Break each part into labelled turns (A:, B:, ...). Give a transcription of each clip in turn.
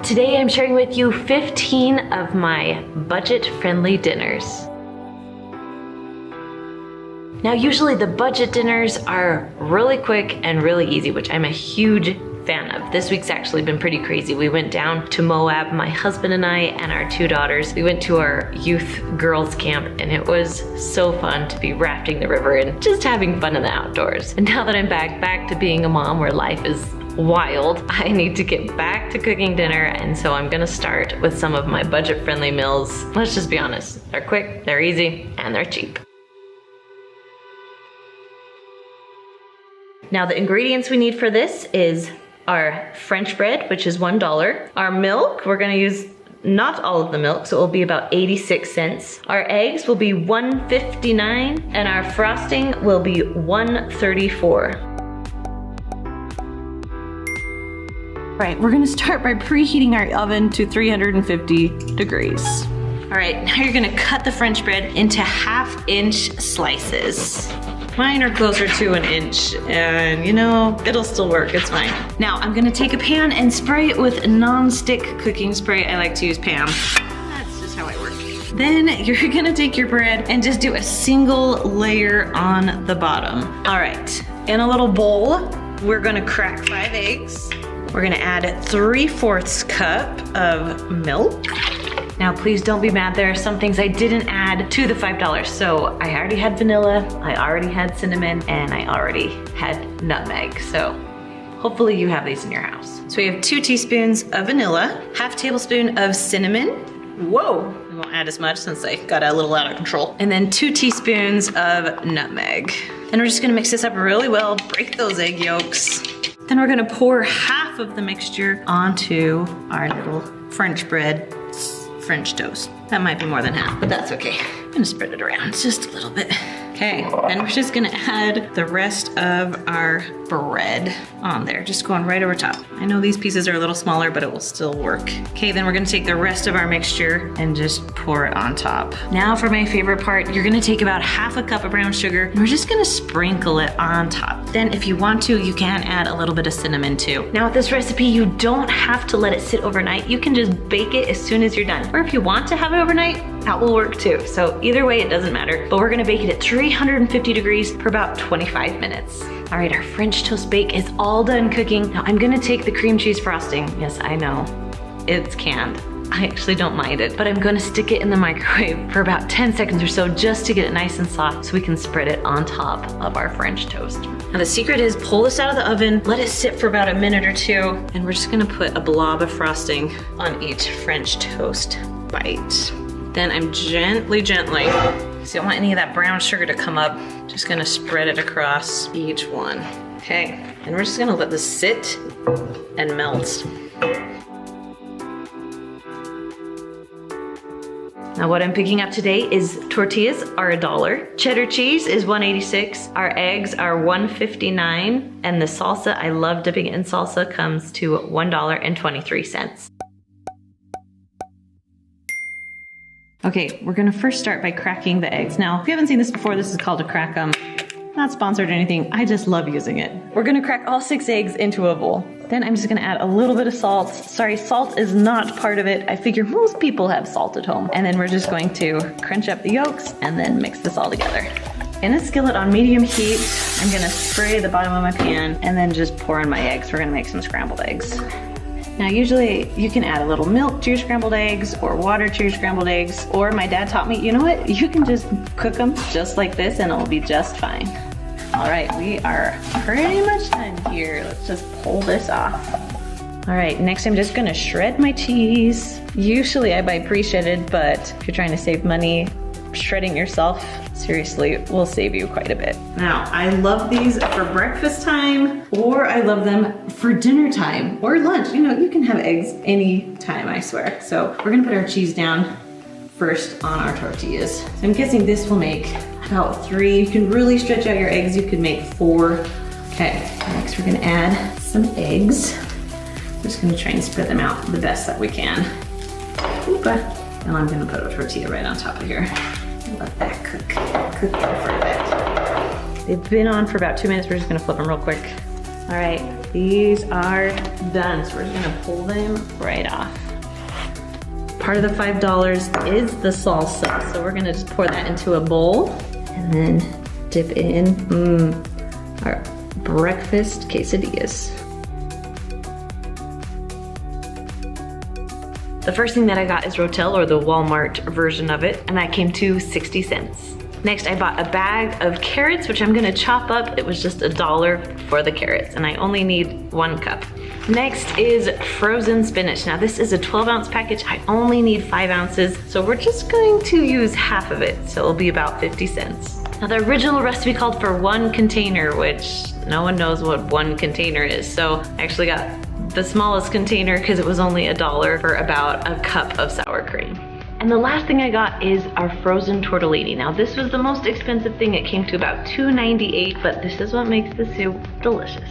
A: Today I'm sharing with you 15 of my budget-friendly dinners. Now usually the budget dinners are really quick and really easy, which I'm a huge fan of. This week's actually been pretty crazy. We went down to Moab, my husband and I and our 2 daughters. We went to our youth girls camp and it was so fun to be rafting the river and just having fun in the outdoors. And now that I'm back to being a mom where life is wild, I need to get back to cooking dinner, and so I'm gonna start with some of my budget-friendly meals. Let's just be honest, they're quick, they're easy, and they're cheap. Now the ingredients we need for this is our French bread, which is $1. Our milk, we're gonna use not all of the milk, so it will be about 86 cents. Our eggs will be $1.59, and our frosting will be $1.34. Right, we're gonna start by preheating our oven to 350 degrees. All right, now you're gonna cut the French bread into 1/2-inch slices. Mine are closer to 1 inch, and you know, it'll still work, it's fine. Now, I'm gonna take a pan and spray it with non-stick cooking spray. I like to use Pam. That's just how I work. Then you're gonna take your bread and just do a single layer on the bottom. All right, in a little bowl, we're gonna crack 5 eggs. We're gonna add 3/4 cup of milk. Now please don't be mad, there are some things I didn't add to the $5. So I already had vanilla, I already had cinnamon, and I already had nutmeg. So hopefully you have these in your house. So we have 2 teaspoons of vanilla, 1/2 tablespoon of cinnamon. Whoa, I won't add as much since I got a little out of control. And then 2 teaspoons of nutmeg. Then we're just gonna mix this up really well, break those egg yolks. Then we're gonna pour half of the mixture onto our little French bread French toast. That might be more than half, but that's okay. I'm gonna spread it around just a little bit. Okay, then we're just gonna add the rest of our bread on there, just going right over top. I know these pieces are a little smaller, but it will still work. Okay, then we're gonna take the rest of our mixture and just pour it on top. Now for my favorite part, you're gonna take about 1/2 cup of brown sugar, and we're just gonna sprinkle it on top. Then if you want to, you can add a little bit of cinnamon too. Now with this recipe, you don't have to let it sit overnight. You can just bake it as soon as you're done. Or if you want to have it overnight, that will work too. So either way, it doesn't matter. But we're gonna bake it at 350 degrees for about 25 minutes. All right, our French toast bake is all done cooking. Now I'm gonna take the cream cheese frosting. Yes, I know, it's canned. I actually don't mind it, but I'm gonna stick it in the microwave for about 10 seconds or so just to get it nice and soft so we can spread it on top of our French toast. Now the secret is pull this out of the oven, let it sit for about a minute or 2, and we're just gonna put a blob of frosting on each French toast bite. Then I'm gently, because you don't want any of that brown sugar to come up, just gonna spread it across each one. Okay, and we're just gonna let this sit and melt. Now what I'm picking up today is tortillas are $1, cheddar cheese is $1.86, our eggs are $1.59, and the salsa, I love dipping it in salsa, comes to $1.23. Okay, we're gonna first start by cracking the eggs. Now, if you haven't seen this before, this is called a crack 'em. Not sponsored or anything, I just love using it. We're gonna crack all 6 eggs into a bowl. Then I'm just gonna add a little bit of salt. Sorry, salt is not part of it. I figure most people have salt at home. And then we're just going to crunch up the yolks and then mix this all together. In a skillet on medium heat, I'm gonna spray the bottom of my pan and then just pour in my eggs. We're gonna make some scrambled eggs. Now usually you can add a little milk to your scrambled eggs or water to your scrambled eggs, or my dad taught me, you know what? You can just cook them just like this and it'll be just fine. All right, we are pretty much done here. Let's just pull this off. All right, next I'm just gonna shred my cheese. Usually I buy pre-shredded, but if you're trying to save money, shredding yourself, seriously, will save you quite a bit. Now, I love these for breakfast time, or I love them for dinner time or lunch. You know, you can have eggs any time, I swear. So we're gonna put our cheese down first on our tortillas. So I'm guessing this will make about 3. You can really stretch out your eggs. You could make 4. Okay, next we're gonna add some eggs. I'm just gonna try and spread them out the best that we can. Oopa. And I'm gonna put a tortilla right on top of here. Let that cook there for a bit. They've been on for about 2 minutes. We're just gonna flip them real quick. All right, these are done. So we're just gonna pull them right off. Part of the $5 is the salsa. So we're gonna just pour that into a bowl and then dip in our breakfast quesadillas. The first thing that I got is Rotel, or the Walmart version of it, and that came to 60 cents. Next, I bought a bag of carrots, which I'm gonna chop up. It was just $1 for the carrots, and I only need 1 cup. Next is frozen spinach. Now this is a 12-ounce package. I only need 5 ounces, so we're just going to use half of it, so it'll be about 50 cents. Now the original recipe called for 1 container, which no one knows what 1 container is, so I actually got the smallest container because it was only $1 for about a cup of sour cream. And the last thing I got is our frozen tortellini. Now this was the most expensive thing. It came to about $2.98, but this is what makes the soup delicious.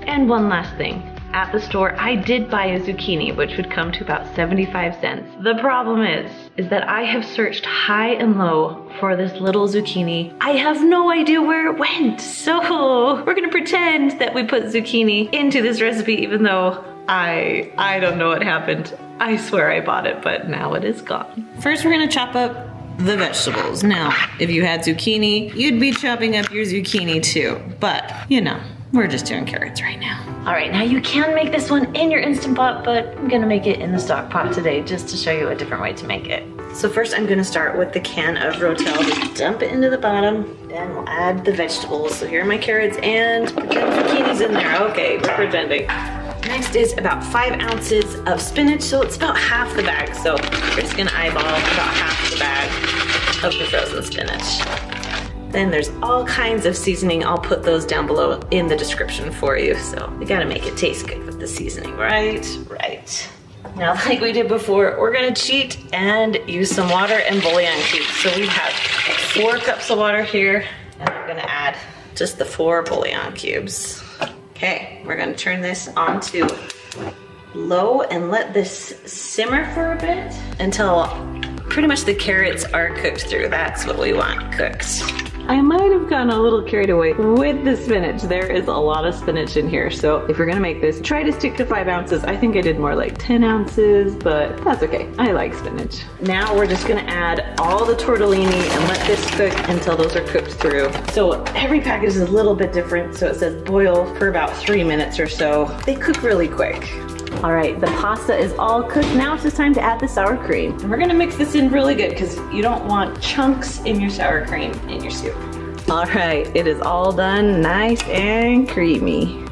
A: And one last thing. At the store, I did buy a zucchini, which would come to about 75 cents. The problem is that I have searched high and low for this little zucchini. I have no idea where it went. So we're gonna pretend that we put zucchini into this recipe, even though I don't know what happened. I swear I bought it, but now it is gone. First, we're gonna chop up the vegetables. Now, if you had zucchini, you'd be chopping up your zucchini too, but you know, we're just doing carrots right now. All right, now you can make this one in your Instant Pot, but I'm gonna make it in the stock pot today just to show you a different way to make it. So first I'm gonna start with the can of Rotel. Just dump it into the bottom, then we'll add the vegetables. So here are my carrots and pretend zucchini's in there. Okay, we're pretending. Next is about 5 ounces of spinach, so it's about half the bag. So we're just gonna eyeball about half the bag of the frozen spinach. Then there's all kinds of seasoning. I'll put those down below in the description for you. So we gotta make it taste good with the seasoning, right? Right. Now, like we did before, we're gonna cheat and use some water and bouillon cubes. So we have 4 cups of water here, and we're gonna add just the 4 bouillon cubes. Okay, we're gonna turn this on to low and let this simmer for a bit until pretty much the carrots are cooked through. That's what we want cooked. I might have gotten a little carried away with the spinach. There is a lot of spinach in here, so if you're gonna make this, try to stick to 5 ounces. I think I did more like 10 ounces, but that's okay. I like spinach. Now we're just gonna add all the tortellini and let this cook until those are cooked through. So every package is a little bit different, so it says boil for about 3 minutes or so. They cook really quick. All right, the pasta is all cooked. Now it's just time to add the sour cream. And we're gonna mix this in really good because you don't want chunks in your sour cream in your soup. All right, it is all done, nice and creamy.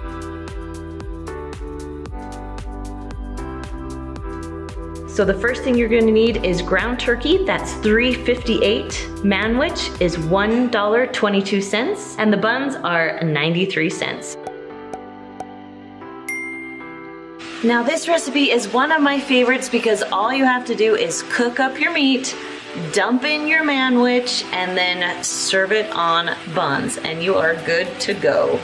A: So the first thing you're gonna need is ground turkey, that's $3.58. Manwich is $1.22, and the buns are 93 cents. Now this recipe is one of my favorites because all you have to do is cook up your meat, dump in your manwich, and then serve it on buns, and you are good to go.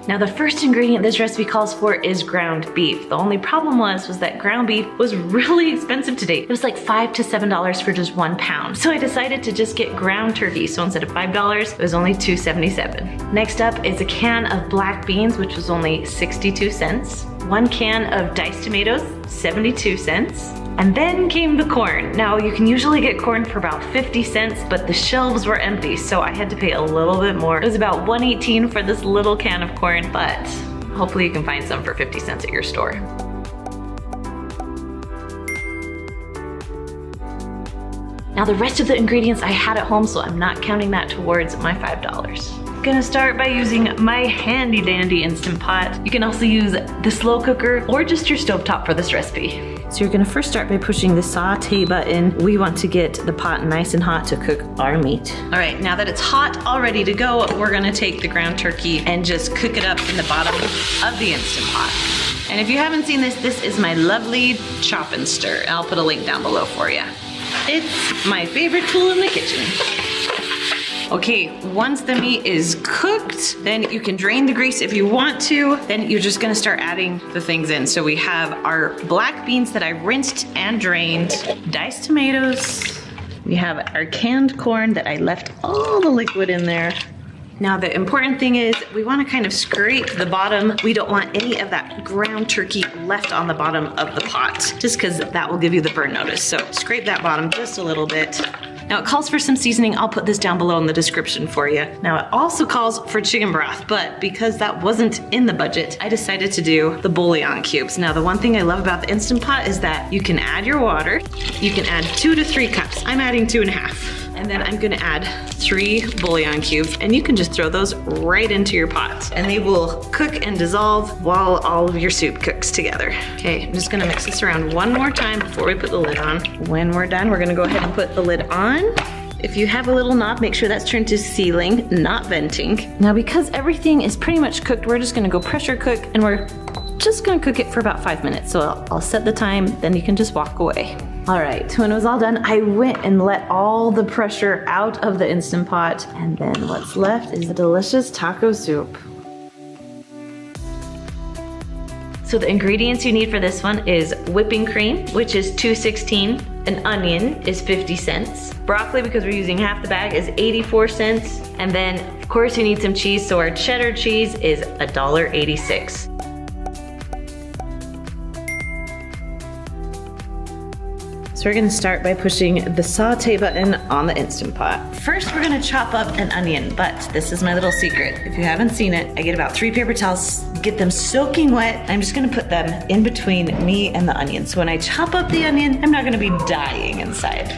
A: Now the first ingredient this recipe calls for is ground beef. The only problem was that ground beef was really expensive today. It was like $5 to $7 for just 1 pound. So I decided to just get ground turkey. So instead of $5, it was only $2.77. Next up is a can of black beans, which was only 62 cents. 1 can of diced tomatoes, 72 cents. And then came the corn. Now you can usually get corn for about 50 cents, but the shelves were empty, so I had to pay a little bit more. It was about $1.18 for this little can of corn, but hopefully you can find some for 50 cents at your store. Now the rest of the ingredients I had at home, so I'm not counting that towards my $5. Gonna start by using my handy dandy Instant Pot. You can also use the slow cooker or just your stovetop for this recipe. So you're gonna first start by pushing the saute button. We want to get the pot nice and hot to cook our meat. All right, now that it's hot, all ready to go, we're gonna take the ground turkey and just cook it up in the bottom of the Instant Pot. And if you haven't seen this, this is my lovely chop and stir. I'll put a link down below for you. It's my favorite tool in the kitchen. Okay, once the meat is cooked, then you can drain the grease if you want to. Then you're just gonna start adding the things in. So we have our black beans that I rinsed and drained, diced tomatoes. We have our canned corn that I left all the liquid in there. Now the important thing is we want to kind of scrape the bottom. We don't want any of that ground turkey left on the bottom of the pot, just because that will give you the burn notice. So scrape that bottom just a little bit. Now it calls for some seasoning. I'll put this down below in the description for you. Now it also calls for chicken broth, but because that wasn't in the budget, I decided to do the bouillon cubes. Now the one thing I love about the Instant Pot is that you can add your water. You can add 2 to 3 cups. I'm adding 2.5. And then I'm gonna add 3 bouillon cubes, and you can just throw those right into your pot. And they will cook and dissolve while all of your soup cooks together. Okay, I'm just gonna mix this around one more time before we put the lid on. When we're done, we're gonna go ahead and put the lid on. If you have a little knob, make sure that's turned to sealing, not venting. Now because everything is pretty much cooked, we're just gonna go pressure cook, and we're just gonna cook it for about 5 minutes. So I'll set the time, then you can just walk away. All right, when it was all done, I went and let all the pressure out of the Instant Pot, and then what's left is a delicious taco soup. So the ingredients you need for this one is whipping cream, which is $2.16. An onion is 50 cents. Broccoli, because we're using half the bag, is 84 cents. And then, of course, you need some cheese, so our cheddar cheese is $1.86. So we're gonna start by pushing the saute button on the Instant Pot. First, we're gonna chop up an onion, but this is my little secret. If you haven't seen it, I get about 3 paper towels, get them soaking wet. I'm just gonna put them in between me and the onion. So when I chop up the onion, I'm not gonna be dying inside.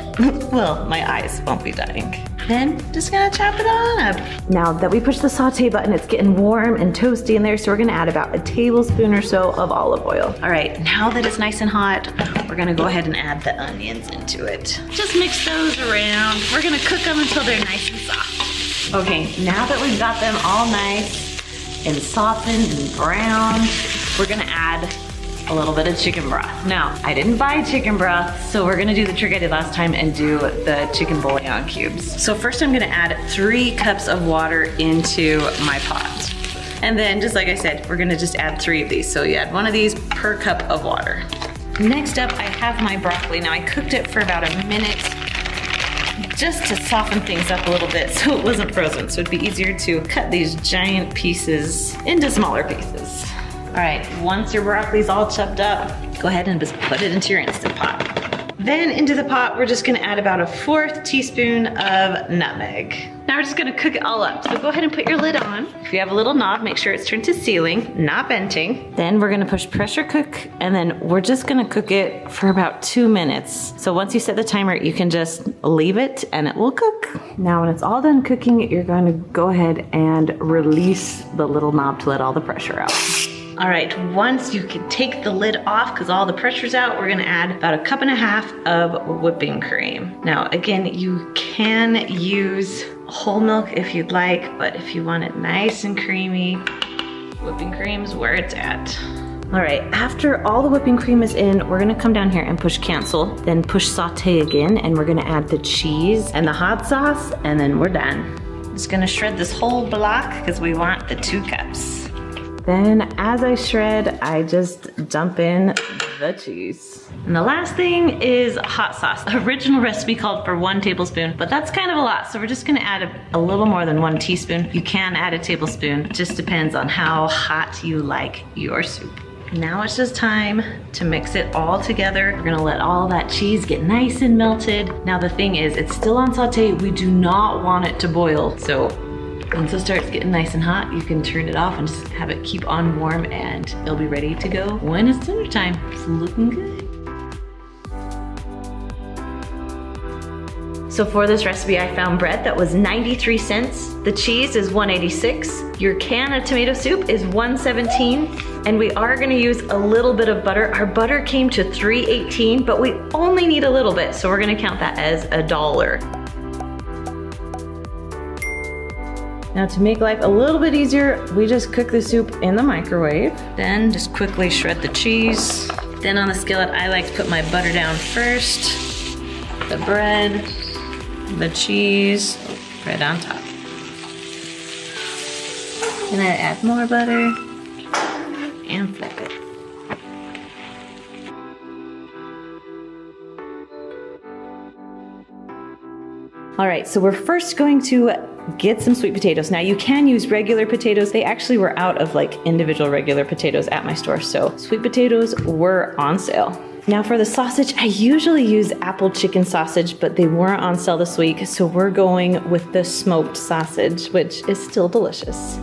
A: Well, my eyes won't be dying. Then, just gonna chop it on up. Now that we push the saute button, it's getting warm and toasty in there, so we're gonna add about a tablespoon or so of olive oil. All right, now that it's nice and hot, we're gonna go ahead and add the onions into it. Just mix those around. We're gonna cook them until they're nice and soft. Okay, now that we've got them all nice and softened and browned, we're gonna add a little bit of chicken broth. Now, I didn't buy chicken broth, so we're gonna do the trick I did last time and do the chicken bouillon cubes. So first I'm gonna add 3 cups of water into my pot. And then, just like I said, we're gonna just add 3 of these. So you add 1 of these per cup of water. Next up, I have my broccoli. Now I cooked it for about a minute just to soften things up a little bit so it wasn't frozen. So it'd be easier to cut these giant pieces into smaller pieces. All right, once your broccoli's all chopped up, go ahead and just put it into your Instant Pot. Then into the pot, we're just gonna add about a 1/4 teaspoon of nutmeg. Now we're just gonna cook it all up. So go ahead and put your lid on. If you have a little knob, make sure it's turned to sealing, not venting. Then we're gonna push pressure cook, and then we're just gonna cook it for about 2 minutes. So once you set the timer, you can just leave it and it will cook. Now when it's all done cooking, you're gonna go ahead and release the little knob to let all the pressure out. All right, once you can take the lid off because all the pressure's out, we're gonna add about 1.5 cups of whipping cream. Now, again, you can use whole milk if you'd like, but if you want it nice and creamy, whipping cream is where it's at. All right, after all the whipping cream is in, we're gonna come down here and push cancel, then push saute again, and we're gonna add the cheese and the hot sauce, and then we're done. Just gonna shred this whole block because we want the 2 cups. Then as I shred, I just dump in the cheese. And the last thing is hot sauce. The original recipe called for 1 tablespoon, but that's kind of a lot. So we're just gonna add a little more than 1 teaspoon. You can add a tablespoon. It just depends on how hot you like your soup. Now it's just time to mix it all together. We're gonna let all that cheese get nice and melted. Now the thing is, it's still on saute. We do not want it to boil. So once it starts getting nice and hot, you can turn it off and just have it keep on warm, and it'll be ready to go when it's dinner time. It's looking good. So for this recipe, I found bread that was 93 cents. The cheese is 186. Your can of tomato soup is 117. And we are gonna use a little bit of butter. Our butter came to 318, but we only need a little bit, so we're gonna count that as $1. Now to make life a little bit easier, we just cook the soup in the microwave. Then just quickly shred the cheese. Then on the skillet, I like to put my butter down first, the bread, the cheese, spread on top. And then add more butter and flip it. All right, so we're first going to get some sweet potatoes. Now you can use regular potatoes. They actually were out of like individual regular potatoes at my store, so sweet potatoes were on sale. Now for the sausage, I usually use apple chicken sausage, but they weren't on sale this week, so we're going with the smoked sausage, which is still delicious.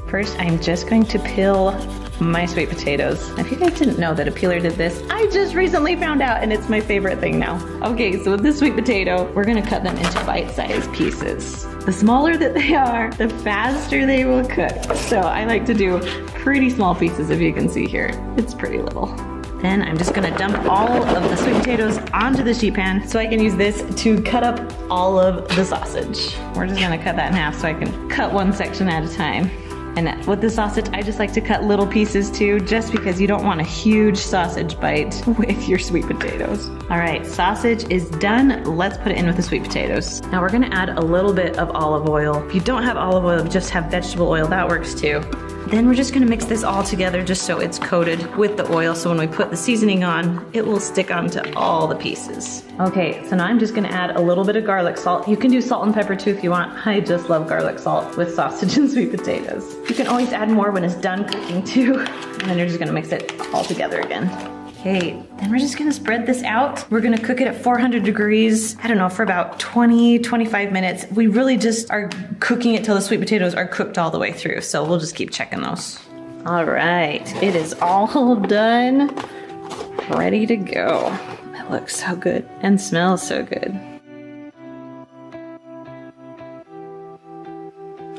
A: First, I'm just going to peel my sweet potatoes. If you guys didn't know that a peeler did this, I just recently found out and it's my favorite thing now. Okay, so with this sweet potato, we're gonna cut them into bite-sized pieces. The smaller that they are, the faster they will cook. So I like to do pretty small pieces, if you can see here. It's pretty little. Then I'm just gonna dump all of the sweet potatoes onto the sheet pan so I can use this to cut up all of the sausage. We're just gonna cut that in half so I can cut one section at a time. And with the sausage, I just like to cut little pieces too, just because you don't want a huge sausage bite with your sweet potatoes. All right, sausage is done. Let's put it in with the sweet potatoes. Now we're gonna add a little bit of olive oil. If you don't have olive oil, just have vegetable oil, that works too. Then we're just gonna mix this all together just so it's coated with the oil, so when we put the seasoning on, it will stick onto all the pieces. Okay, so now I'm just gonna add a little bit of garlic salt. You can do salt and pepper too if you want. I just love garlic salt with sausage and sweet potatoes. You can always add more when it's done cooking too. And then you're just gonna mix it all together again. Okay, then we're just gonna spread this out. We're gonna cook it at 400 degrees, I don't know, for about 20, 25 minutes. We really just are cooking it till the sweet potatoes are cooked all the way through, so we'll just keep checking those. All right, it is all done, ready to go. It looks so good and smells so good.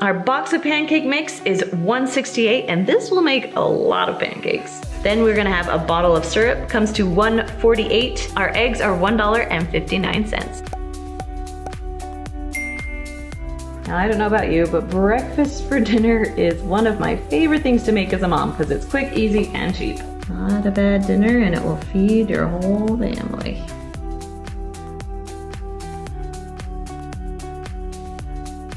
A: Our box of pancake mix is $168, and this will make a lot of pancakes. Then we're gonna have a bottle of syrup, comes to $148. Our eggs are $1.59. Now I don't know about you, but breakfast for dinner is one of my favorite things to make as a mom because it's quick, easy, and cheap. Not a bad dinner, and it will feed your whole family.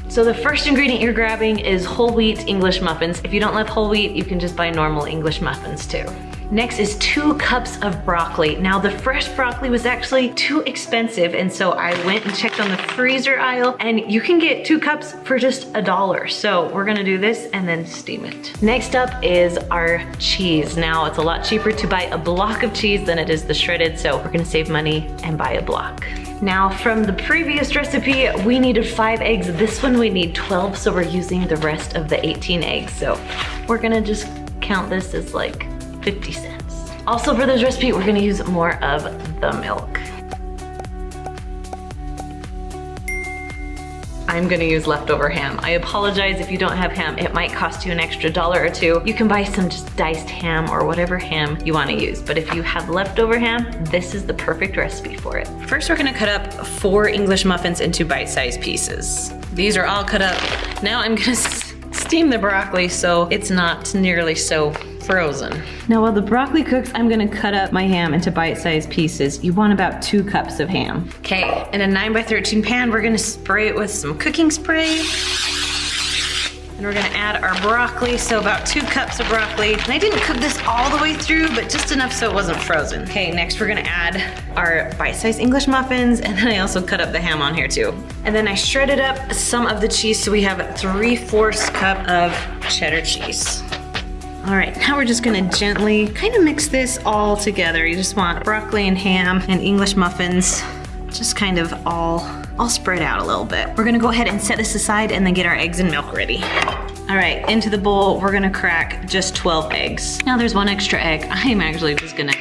A: So the first ingredient you're grabbing is whole wheat English muffins. If you don't love whole wheat, you can just buy normal English muffins too. Next is 2 cups of broccoli. Now the fresh broccoli was actually too expensive, and so I went and checked on the freezer aisle, and you can get 2 cups for just $1. So we're gonna do this and then steam it. Next up is our cheese. Now it's a lot cheaper to buy a block of cheese than it is the shredded, so we're gonna save money and buy a block. Now from the previous recipe, we needed 5 eggs. This one we need 12, so we're using the rest of the 18 eggs. So we're gonna just count this as like 50 cents. Also for this recipe, we're gonna use more of the milk. I'm gonna use leftover ham. I apologize if you don't have ham. It might cost you an extra $1 or $2. You can buy some just diced ham or whatever ham you wanna use. But if you have leftover ham, this is the perfect recipe for it. First, we're gonna cut up 4 English muffins into bite-sized pieces. These are all cut up. Now I'm gonna steam the broccoli so it's not nearly so frozen. Now while the broccoli cooks, I'm gonna cut up my ham into bite-sized pieces. You want about 2 cups of ham. Okay, in a 9x13 pan, we're gonna spray it with some cooking spray. And we're gonna add our broccoli, so about 2 cups of broccoli. And I didn't cook this all the way through, but just enough so it wasn't frozen. Okay, next we're gonna add our bite-sized English muffins, and then I also cut up the ham on here too. And then I shredded up some of the cheese, so we have 3/4 cup of cheddar cheese. All right, now we're just gonna gently kind of mix this all together. You just want broccoli and ham and English muffins, just kind of all spread out a little bit. We're gonna go ahead and set this aside and then get our eggs and milk ready. All right, into the bowl, we're gonna crack just 12 eggs. Now there's 1 extra egg. I'm actually just gonna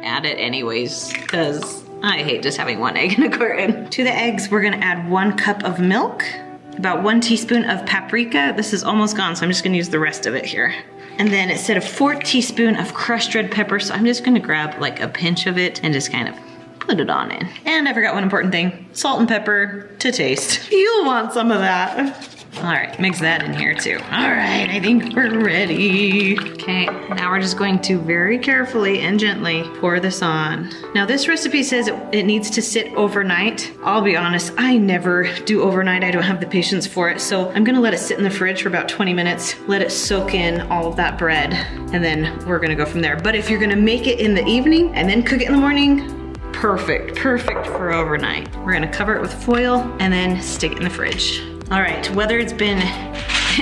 A: add it anyways, because I hate just having 1 egg in a carton. To the eggs, we're gonna add 1 cup of milk, about 1 teaspoon of paprika. This is almost gone, so I'm just gonna use the rest of it here. And then it said a 4 teaspoon of crushed red pepper, so I'm just gonna grab like a pinch of it and just kind of put it on in. And I forgot one important thing, salt and pepper to taste. You'll want some of that. All right, mix that in here too. All right, I think we're ready. Okay, now we're just going to very carefully and gently pour this on. Now this recipe says it needs to sit overnight. I'll be honest, I never do overnight. I don't have the patience for it. So I'm gonna let it sit in the fridge for about 20 minutes, let it soak in all of that bread, and then we're gonna go from there. But if you're gonna make it in the evening and then cook it in the morning, perfect for overnight. We're gonna cover it with foil and then stick it in the fridge. All right, whether it's been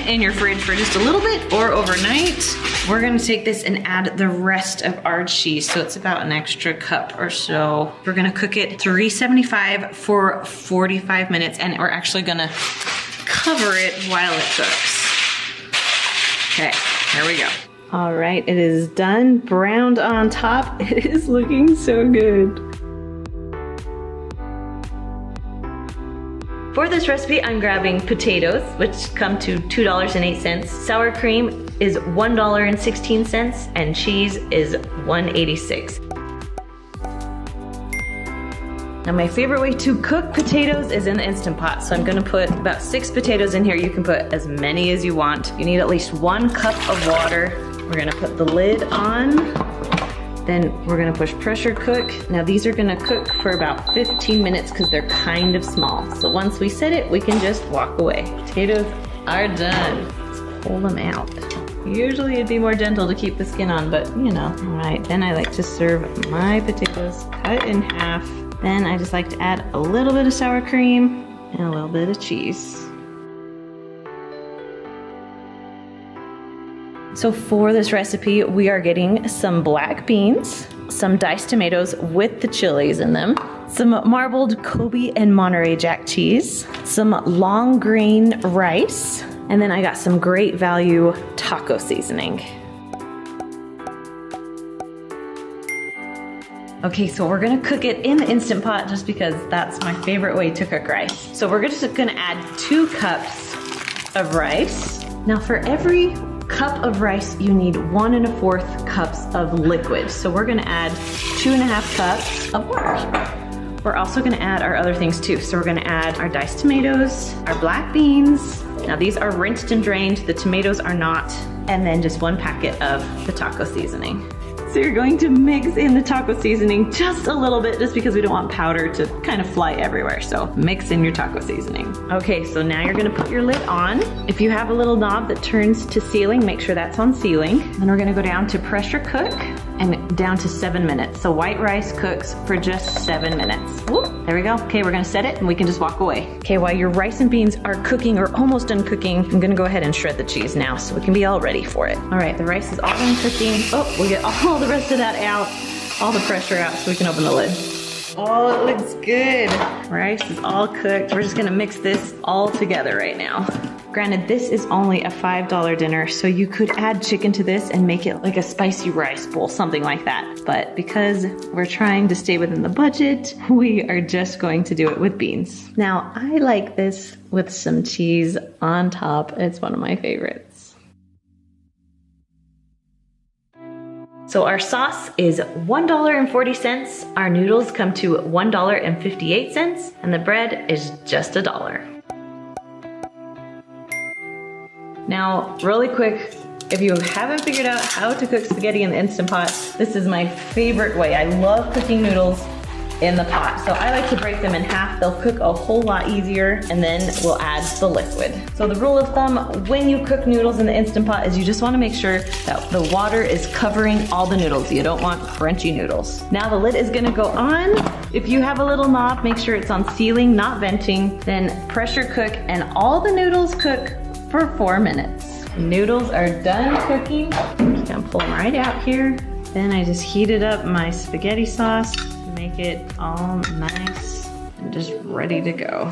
A: in your fridge for just a little bit or overnight, we're gonna take this and add the rest of our cheese. So it's about an extra cup or so. We're gonna cook it 375 for 45 minutes, and we're actually gonna cover it while it cooks. Okay, here we go. All right, it is done, browned on top. It is looking so good. For this recipe, I'm grabbing potatoes, which come to $2.08. Sour cream is $1.16, and cheese is $1.86. Now my favorite way to cook potatoes is in the Instant Pot. So I'm gonna put about 6 potatoes in here. You can put as many as you want. You need at least 1 cup of water. We're gonna put the lid on. Then we're gonna push pressure cook. Now these are gonna cook for about 15 minutes because they're kind of small. So once we set it, we can just walk away. Potatoes are done. Let's pull them out. Usually it'd be more gentle to keep the skin on, but you know. All right, then I like to serve my potatoes cut in half. Then I just like to add a little bit of sour cream and a little bit of cheese. So for this recipe, we are getting some black beans, some diced tomatoes with the chilies in them, some marbled Kobe and Monterey Jack cheese, some long grain rice, and then I got some great value taco seasoning. Okay, so we're gonna cook it in the Instant Pot just because that's my favorite way to cook rice. So we're just gonna add 2 cups of rice. Now for every cup of rice, you need 1 1/4 cups of liquid. So we're gonna add 2 1/2 cups of water. We're also gonna add our other things too. So we're gonna add our diced tomatoes, our black beans. Now these are rinsed and drained, the tomatoes are not. And then just 1 packet of the taco seasoning. So you're going to mix in the taco seasoning just a little bit, just because we don't want powder to kind of fly everywhere. So mix in your taco seasoning. Okay, so now you're gonna put your lid on. If you have a little knob that turns to sealing, make sure that's on sealing. Then we're gonna go down to pressure cook and down to 7 minutes. So white rice cooks for just 7 minutes. Whoop, there we go. Okay, we're gonna set it and we can just walk away. Okay, while your rice and beans are cooking or almost done cooking, I'm gonna go ahead and shred the cheese now so we can be all ready for it. All right, the rice is all done cooking. Oh, we'll get all the rest of that out, all the pressure out so we can open the lid. Oh, it looks good. Rice is all cooked. We're just gonna mix this all together right now. Granted, this is only a $5 dinner, so you could add chicken to this and make it like a spicy rice bowl, something like that. But because we're trying to stay within the budget, we are just going to do it with beans. Now, I like this with some cheese on top. It's one of my favorites. So our sauce is $1.40. Our noodles come to $1.58, and the bread is just $1. Now, really quick, if you haven't figured out how to cook spaghetti in the Instant Pot, this is my favorite way. I love cooking noodles in the pot. So I like to break them in half. They'll cook a whole lot easier, and then we'll add the liquid. So the rule of thumb when you cook noodles in the Instant Pot is you just want to make sure that the water is covering all the noodles. You don't want crunchy noodles. Now the lid is going to go on. If you have a little knob, make sure it's on sealing, not venting. Then pressure cook, and all the noodles cook for 4 minutes. Noodles are done cooking. I'm just gonna pull them right out here. Then I just heated up my spaghetti sauce to make it all nice and just ready to go.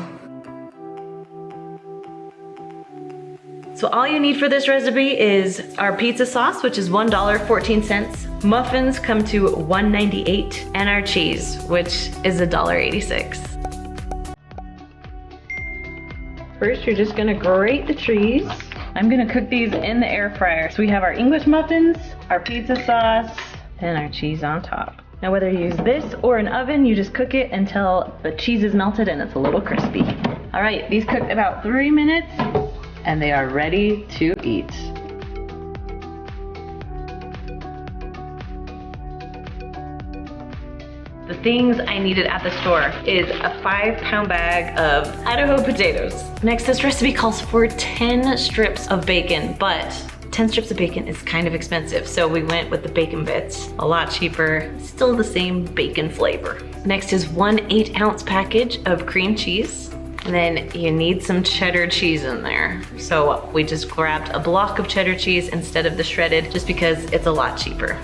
A: So all you need for this recipe is our pizza sauce, which is $1.14. Muffins come to $1.98, and our cheese, which is $1.86. First, you're just gonna grate the cheese. I'm gonna cook these in the air fryer. So we have our English muffins, our pizza sauce, and our cheese on top. Now whether you use this or an oven, you just cook it until the cheese is melted and it's a little crispy. All right, these cooked about 3 minutes. and they are ready to eat. The things I needed at the store is a 5-pound bag of Idaho potatoes. Next, this recipe calls for 10 strips of bacon, but 10 strips of bacon is kind of expensive, so we went with the bacon bits. A lot cheaper, still the same bacon flavor. Next is 1 8-ounce package of cream cheese. And then you need some cheddar cheese in there. So we just grabbed a block of cheddar cheese instead of the shredded, just because it's a lot cheaper.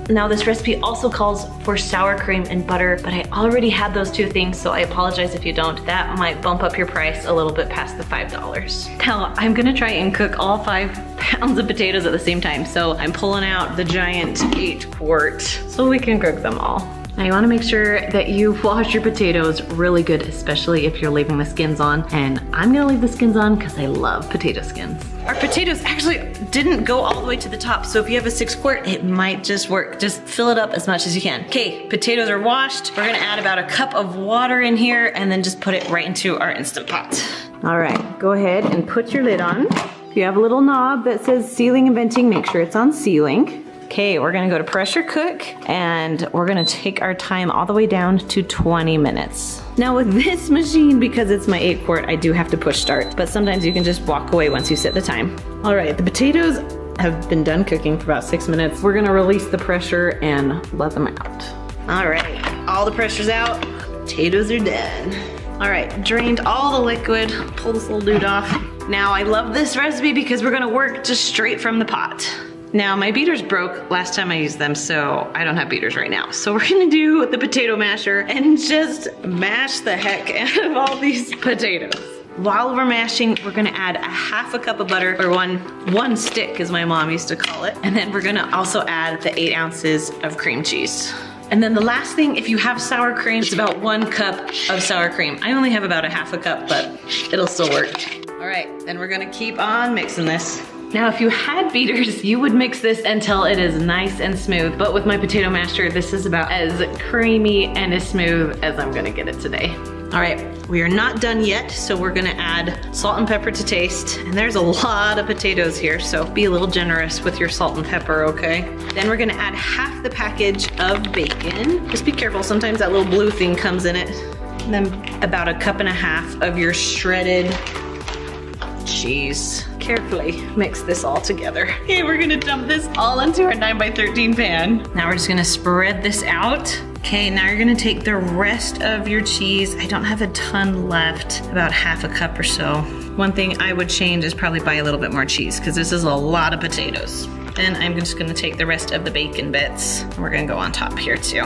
A: Now this recipe also calls for sour cream and butter, but I already had those 2 things, so I apologize if you don't. That might bump up your price a little bit past the $5. Now I'm gonna try and cook all 5 pounds of potatoes at the same time, so I'm pulling out the giant 8-quart so we can cook them all. Now you wanna make sure that you wash your potatoes really good, especially if you're leaving the skins on. And I'm gonna leave the skins on because I love potato skins. Our potatoes actually didn't go all the way to the top, so if you have a 6-quart, it might just work. Just fill it up as much as you can. Okay, potatoes are washed. We're gonna add about a cup of water in here and then just put it right into our Instant Pot. All right, go ahead and put your lid on. If you have a little knob that says sealing and venting, make sure it's on sealing. Okay, we're gonna go to pressure cook and we're gonna take our time all the way down to 20 minutes. Now with this machine, because it's my 8-quart, I do have to push start, but sometimes you can just walk away once you set the time. All right, the potatoes have been done cooking for about 6 minutes. We're gonna release the pressure and let them out. All right, all the pressure's out, potatoes are done. All right, drained all the liquid, pull this little dude off. Now I love this recipe because we're gonna work just straight from the pot. Now my beaters broke last time I used them, so I don't have beaters right now. So we're gonna do the potato masher and just mash the heck out of all these potatoes. While we're mashing, we're gonna add a 1/2 cup of butter, or one stick as my mom used to call it. And then we're gonna also add the 8 ounces of cream cheese. And then the last thing, if you have sour cream, it's about 1 cup of sour cream. I only have about a 1/2 cup, but it'll still work. All right, then we're gonna keep on mixing this. Now, if you had beaters, you would mix this until it is nice and smooth, but with my potato masher, this is about as creamy and as smooth as I'm gonna get it today. All right, we are not done yet, so we're gonna add salt and pepper to taste, and there's a lot of potatoes here, so be a little generous with your salt and pepper, okay? Then we're gonna add 1/2 the package of bacon. Just be careful, sometimes that little blue thing comes in it. And then about 1.5 cups of your shredded cheese. Carefully mix this all together. Okay, we're gonna dump this all into our 9x13 pan. Now we're just gonna spread this out. Okay, now you're gonna take the rest of your cheese. I don't have a ton left, about 1/2 cup or so. One thing I would change is probably buy a little bit more cheese because this is a lot of potatoes. Then I'm just gonna take the rest of the bacon bits. We're gonna go on top here too.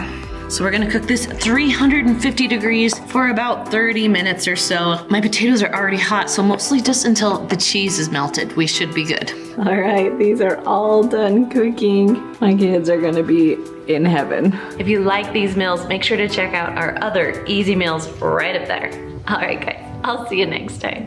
A: So we're gonna cook this 350 degrees for about 30 minutes or so. My potatoes are already hot, so mostly just until the cheese is melted. We should be good. All right, these are all done cooking. My kids are gonna be in heaven. If you like these meals, make sure to check out our other easy meals right up there. All right, guys, I'll see you next time.